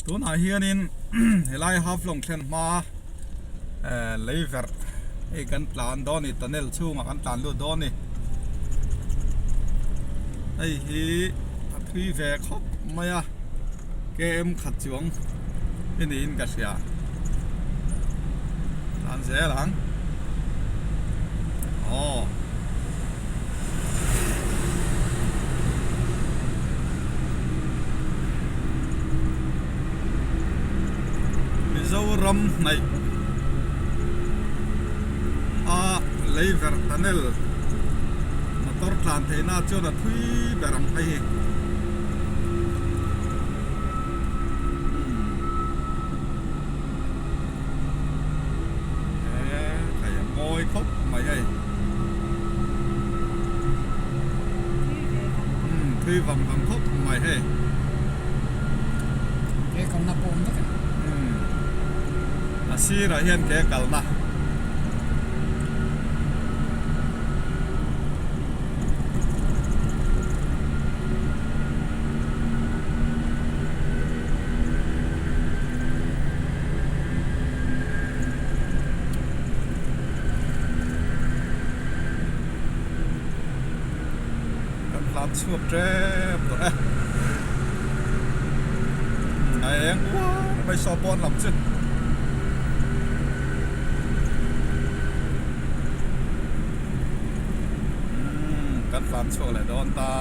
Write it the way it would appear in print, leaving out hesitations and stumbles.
tun a hianin helai half long thlen ma leiver ei kan tlan doni tunnel chunga kan tlan lu doni ei hi a thui ve khop maya kem khat chuang in ka sia tlan zelang ram này leiver tunnel motor tlan thế na cho là thui beram hay thầy ngồi khóc mày ơi thui vòng vòng khóc mày hay cái con nắp ôm đó si ra hian ke kalna kan lat chup trep to ai quá bay so pon làm chứกันฟาร์มช่วงไหนโดนตา